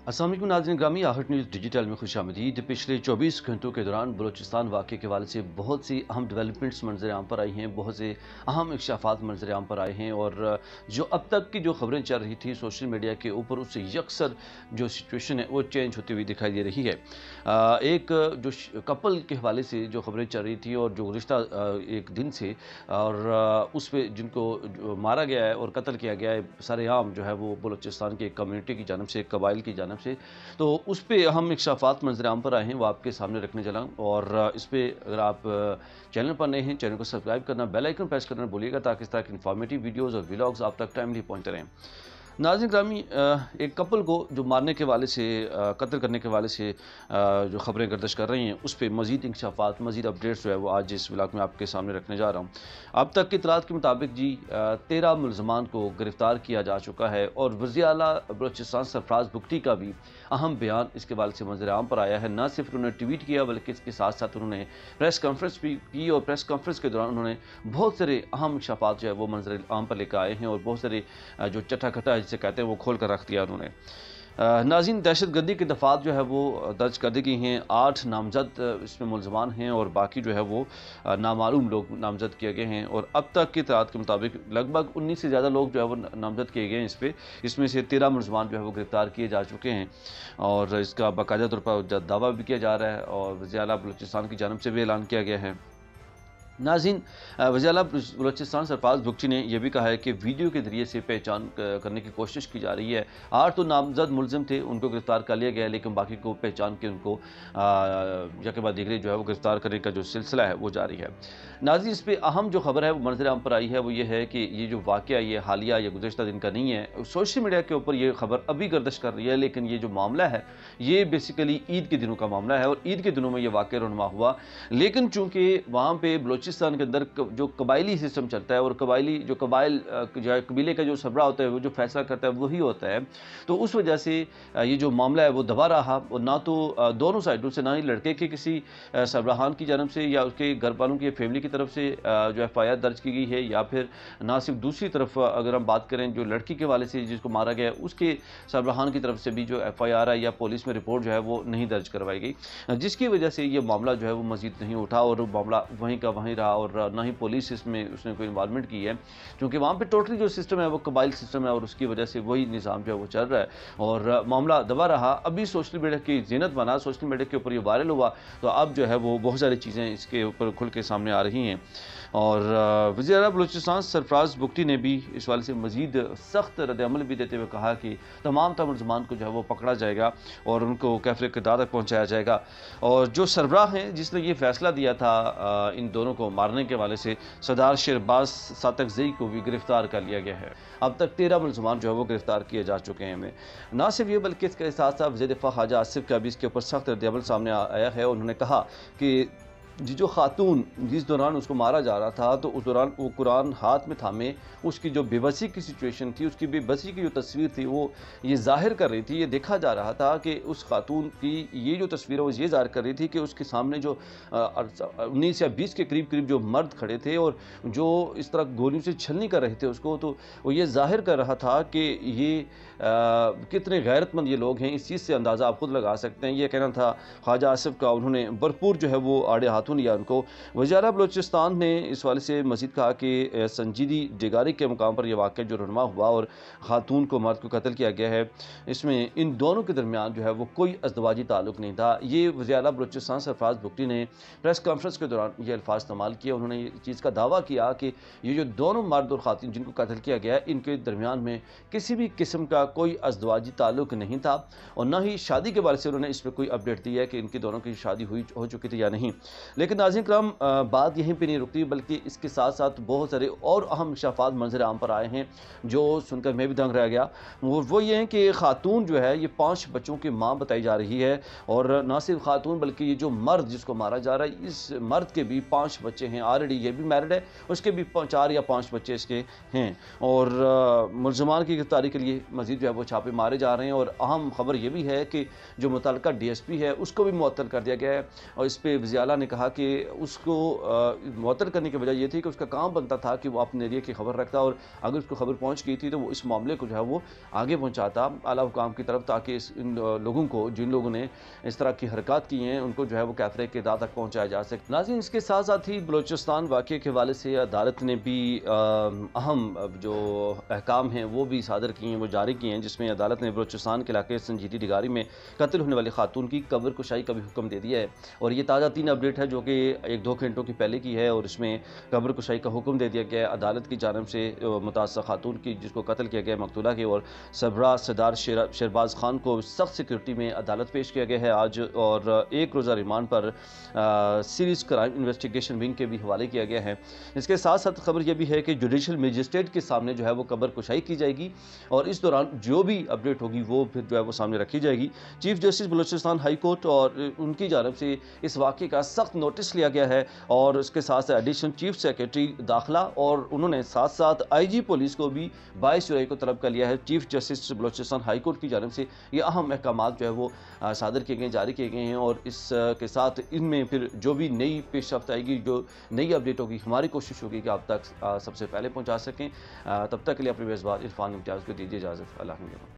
अस्सलाम वालेकुम नाज़रीन ग्रामी, आहट न्यूज़ डिजिटल में खुशामदीद। पिछले 24 घंटों के दौरान बलूचिस्तान वाक़े के हवाले से बहुत सी अहम डेवलपमेंट्स मंजर आम पर आई हैं, बहुत से अहम इंकशाफात मंजर आम पर आए हैं और जो अब तक की जो खबरें चल रही थी सोशल मीडिया के ऊपर, उससे यकसर जो सिचुएशन है वो चेंज होती हुई दिखाई दे रही है। एक जो कपल के हवाले से जो खबरें चल रही थी और जो रिश्ता एक दिन से और उस पर जिनको मारा गया है और कत्ल किया गया है सरेआम, जो है वो बलूचिस्तान की एक कम्यूनिटी की जानब से, एक कबाइल की जानब से, तो उस पर हम इंकशाफात मंजर आम पर आए हैं, वो आपके सामने रखने चला। और इस पर अगर आप चैनल पर नए हैं, चैनल को सब्सक्राइब करना, बेल आइकन प्रेस करना भूलिएगा ताकि इस तरह की इन्फॉर्मेटिव वीडियोज़ और व्लॉग्स आप तक टाइमली पहुँचते रहें। नाज़रीन ग्रामी, एक कपल को जो मारने के वाले से, कत्ल करने के वाले से जो खबरें गर्दिश कर रही हैं, उस पर मज़ीद इंकशाफात, मज़ीद अपडेट्स जो है वो आज इस व्लॉग में आपके सामने रखने जा रहा हूँ। अब तक की इत्तलात के मुताबिक जी 13 मुलज़मान को गिरफ़्तार किया जा चुका है और वज़ीर आला बलूचिस्तान सरफराज बुगटी का भी अहम बयान इसके हवाले से मंजर आम पर आया है। न सिर्फ उन्होंने ट्वीट किया बल्कि इसके साथ साथ उन्होंने प्रेस कॉन्फ्रेंस भी की और प्रेस कॉन्फ्रेंस के दौरान उन्होंने बहुत सारे अहम इंकशाफात जो है वो मंजर आम पर लेकर आए हैं और बहुत सारे जो चट्टा खट्टा जिसे कहते हैं वो खोल कर रख दिया उन्होंने। नाज़रीन, दहशतगर्दी की दफ़ात जो है वो दर्ज कर दी गई हैं। 8 नामजद इसमें मुलज़मान हैं और बाकी जो है वो नामालूम लोग नामजद किए गए हैं और अब तक की इत्तलात के मुताबिक लगभग 19 से ज़्यादा लोग जो है वो नामजद किए गए हैं इस पर। इसमें से 13 मुलज़मान जो है वो गिरफ़्तार किए जा चुके हैं और इसका बाकायदा तौर पर दावा भी किया जा रहा है और वज़ीर आला बलूचिस्तान की जानब से भी ऐलान किया गया है। नाज़रीन, वज़ीर आला बलूचिस्तान सरफराज बुगटी ने यह भी कहा है कि वीडियो के ज़रिए से पहचान करने की कोशिश की जा रही है। 8 तो नामजद मुलज़िम थे, उनको गिरफ़्तार कर लिया गया है, लेकिन बाकी को पहचान के उनको यके बाद दीगरे जो है वो गिरफ़्तार करने का जो सिलसिला है वो जारी है। नाज़रीन, इस पर अहम जो खबर है वो मंज़र आम पर आई है वो ये है कि ये जो वाक़या ये हालिया या गुज़श्ता दिन का नहीं है। सोशल मीडिया के ऊपर ये खबर अभी गर्दिश कर रही है, लेकिन ये जो मामला है ये बेसिकली ईद के दिनों का मामला है और ईद के दिनों में ये वाक़या रुनुमा हुआ। लेकिन चूँकि वहाँ पर बलूचिस्तान के अंदर जो कबायली सिस्टम चलता है और कबायली जो कबीले का जो सरबराह होता है वो जो फैसला करता है वही होता है, तो उस वजह से ये जो मामला है वो दबा रहा और ना तो दोनों साइडों से, ना ही लड़के के किसी सरबराहान की जानब से या उसके घर वालों की फैमिली की तरफ से जो FIR दर्ज की गई है, या फिर ना सिर्फ दूसरी तरफ अगर हम बात करें जो लड़की के वाले से जिसको मारा गया उसके सरबराहान की तरफ से भी जो FIR है या पुलिस में रिपोर्ट जो है वो नहीं दर्ज करवाई गई, जिसकी वजह से ये मामला जो है वो मज़ीद नहीं उठा और मामला वहीं का वहीं रहा और ना ही पुलिस इसमें उसने कोई इन्वॉल्वमेंट की है, क्योंकि वहाँ पे टोटली जो सिस्टम है वो कबाइल सिस्टम है और उसकी वजह से वही निज़ाम जो है वो चल रहा है और मामला दबा रहा। अभी सोशल मीडिया की ज़ीनत बना, सोशल मीडिया के ऊपर ये वायरल हुआ, तो अब जो है वो बहुत सारी चीज़ें इसके ऊपर खुल के सामने आ रही हैं और वज़ीर आला बलूचिस्तान सरफराज बुगटी ने भी इस वाले से मज़ीद सख्त रद्द-ए-अमल भी देते हुए कहा कि तमाम मुलज़मान को जो है वो पकड़ा जाएगा और उनको कैफ़रे क़िदार तक पहुँचाया जाएगा और जो सरबराह हैं जिसने ये फ़ैसला दिया था इन दोनों को मारने के वाले से, सरदार शहबाज सातकज़ई को भी गिरफ़्तार कर लिया गया है। अब तक 13 मुलज़मान जो है वो गिरफ़्तार किए जा चुके हैं। ना सिर्फ ये बल्कि इसके साथ साथ वज़ीर दिफ़ा ख्वाजा आसिफ का भी इसके ऊपर सख्त रद्द-ए-अमल सामने आया है। उन्होंने कहा कि जो खातून जिस दौरान उसको मारा जा रहा था तो उस दौरान वो कुरान हाथ में थामे उसकी जो बेबसी की सिचुएशन थी, उसकी बेबसी की जो तस्वीर थी वो ये ज़ाहिर कर रही थी। ये देखा जा रहा था कि उस खातून की ये जो तस्वीर है वो ये ज़ाहिर कर रही थी कि उसके सामने जो 19 या 20 के करीब जो मर्द खड़े थे और जो इस तरह गोलियों से छलनी कर रहे थे उसको, तो वो ये ज़ाहिर कर रहा था कि ये कितने गैरतमंद ये लोग हैं। इस चीज़ से अंदाज़ा आप खुद लगा सकते हैं। ये कहना था ख्वाजा आसिफ का, उन्होंने भरपूर जो है वो आड़े हाथों लिया उनको। वज़ीर आला बलूचिस्तान ने इस वाले से मज़ीद कहा कि संजीदी डिगारी के मुकाम पर यह वाक़या जो रुनमा हुआ और ख़ातून को, मर्द को कत्ल किया गया है, इसमें इन दोनों के दरमियान जो है वो कोई अज़दवाजी ताल्लुक़ नहीं था। ये वज़ीर आला बलूचिस्तान सरफराज बुगटी ने प्रेस कॉन्फ्रेंस के दौरान ये अल्फाज इस्तेमाल किए। उन्होंने इस चीज़ का दावा किया कि ये जो दोनों मर्द और ख़ातून जिनको कत्ल किया गया है, इनके दरमियान में किसी भी किस्म का कोई अज़दवाजी ताल्लुक़ नहीं था और न ही शादी के बारे से उन्होंने इस पर कोई अपडेट दी है कि इनकी दोनों की शादी हो चुकी थी या नहीं। लेकिन नाज़रीन किराम, बात यहीं पे नहीं रुकती बल्कि इसके साथ साथ बहुत सारे और अहम इंकशाफात मंजर आम पर आए हैं जो सुनकर मैं भी दंग रह गया। वो ये हैं कि खातून जो है ये 5 बच्चों की माँ बताई जा रही है और ना सिर्फ खातून बल्कि ये जो मर्द जिसको मारा जा रहा है, इस मर्द के भी 5 बच्चे हैं। ऑलरेडी ये भी मैरिड है, उसके भी 4 या 5 बच्चे इसके हैं और मुलज़मान की गिरफ्तारी के लिए मज़ीद जो है वो छापे मारे जा रहे हैं। और अहम खबर ये भी है कि जो मुतल्लिका DSP है उसको भी मुअत्तल कर दिया गया है और इस पर वज़ीर आला ने कहा کہا کہ اس کو معطل کرنے کی وجہ یہ تھی کہ اس کا کام بنتا تھا کہ وہ اپنے ایریا کی خبر رکھتا، اور اگر اس کو خبر پہنچ گئی تھی تو وہ اس معاملے کو جو ہے وہ آگے پہنچاتا اعلیٰ حکام کی طرف، تاکہ ان لوگوں کو، جن لوگوں نے اس طرح کی حرکات کی ہیں، ان کو جو ہے وہ کیفرے کے ادا تک پہنچایا جا سکے۔ ناظرین، اس کے ساتھ ساتھ ہی بلوچستان واقعے کے حوالے سے عدالت نے بھی اہم جو احکام ہیں وہ بھی صادر کیے ہیں، وہ جاری کیے ہیں، جس میں عدالت نے بلوچستان کے علاقے سنجیدی ڈگاری میں قتل ہونے والی خاتون کی قبر کشائی کا بھی حکم دے دیا ہے، اور یہ تازہ تین اپڈیٹ ہے جو کہ 1-2 گھنٹوں کی پہلے کی ہے، اور اس میں قبر کشائی کا حکم دے دیا گیا ہے عدالت کی جانب سے متاثرہ خاتون کی، جس کو قتل کیا گیا مقتولہ کی، اور سربراہ سردار شہرباز خان کو سخت سیکورٹی میں عدالت پیش کیا گیا ہے آج، اور 1 روزہ ریمانڈ پر سیریز کرائم انویسٹیگیشن ونگ کے بھی حوالے کیا گیا ہے۔ اس کے ساتھ ساتھ خبر یہ بھی ہے کہ جوڈیشل مجسٹریٹ کے سامنے جو ہے وہ قبر کشائی کی جائے گی، اور اس دوران جو بھی اپڈیٹ ہوگی وہ پھر جو ہے وہ سامنے رکھی جائے گی۔ Chief justice Balochistan high court اور ان کی جانب سے اس واقعے کا سخت نوٹس لیا گیا ہے، اور اس کے ساتھ ایڈیشنل چیف سیکرٹری داخلہ، اور انہوں نے ساتھ ساتھ آئی جی پولیس کو بھی 22 جولائی کو طلب کر لیا ہے۔ Chief justice Balochistan high court کی جانب سے یہ اہم احکامات جو ہے وہ صادر کیے گئے، جاری کیے گئے ہیں، اور اس کے ساتھ ان میں پھر جو بھی نئی پیش رفت آئے گی، جو نئی اپڈیٹ ہوگی، ہماری کوشش ہوگی کہ آپ تک سب سے پہلے پہنچا سکیں۔ تب تک کے لیے اپنے میزبان عرفان امتیاز کو دیجیے اجازت۔ اللہ حافظ۔